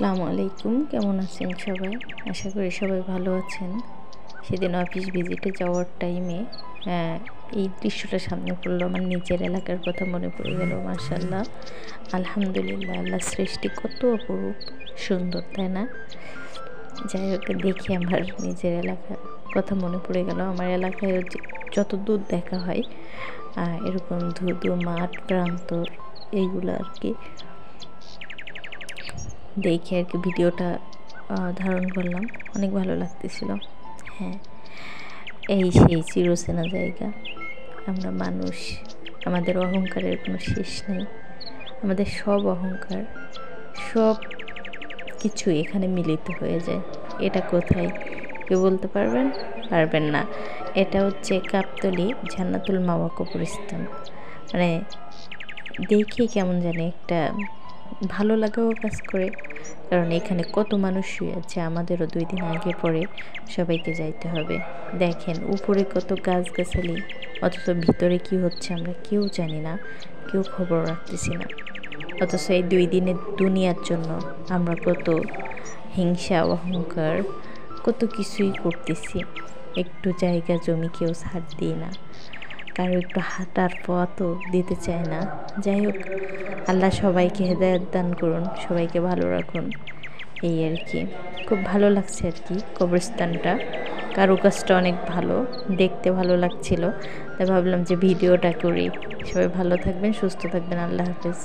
আসসালামু আলাইকুম, কেমন আছেন সবাই? আশা করি সবাই ভালো আছেন। সেদিন অফিস ভিজিটে যাওয়ার টাইমে এই দৃশ্যটা সামনে পড়লো, আমার নিজের এলাকার কথা মনে পড়ে গেল। মাশাআল্লাহ, আলহামদুলিল্লাহ, আল্লাহ সৃষ্টি কত অপরূপ সুন্দর, তাই না? যাই হোক, দেখে আমার নিজের এলাকার কথা মনে পড়ে গেল। আমার এলাকায় যত দূর দেখা হয় এরকম ধুধু মাঠ প্রান্তর, এইগুলো আর কি দেখে আর কি ভিডিওটা ধারণ করলাম। অনেক ভালো লাগতেছিল। হ্যাঁ, এই সেই চিরচেনা জায়গা। আমরা মানুষ, আমাদের অহংকারের কোনো শেষ নেই। আমাদের সব অহংকার, সব কিছু এখানে মিলিত হয়ে যায়। এটা কোথায় কেউ বলতে পারবেন না। এটা হচ্ছে গাবতলী জান্নাতুল মাওয়া কবরস্থান। মানে দেখে কেমন জানি একটা ভালো লাগাও কাজ করে, কারণ এখানে কত মানুষ শুয়ে আছে। আমাদেরও 2 দিন আগে পরে সবাইকে যাইতে হবে। দেখেন উপরে কত গাছগাছালি, অথচ ভিতরে কি হচ্ছে আমরা কেউ জানি না, কেউ খবর রাখতেছি না। অথচ এই 2 দিনের দুনিয়ার জন্য আমরা কত হিংসা অহংকার কত কিছুই করতেছি। একটু জায়গা জমি কেউ ছাড় দিই না, কারো একটু হাঁটার পথও দিতে চায় না। যাই হোক, আল্লাহ সবাইকে হেদায়েত দান করুন, সবাইকে ভালো রাখুন, এই আর কি। খুব ভালো লাগছে আর কি কবরস্থানটা, কারুকাজটা অনেক ভালো, দেখতে ভালো লাগছিল। তাই ভাবলাম যে ভিডিওটা করি। সবাই ভালো থাকবেন, সুস্থ থাকবেন। আল্লাহ হাফেজ।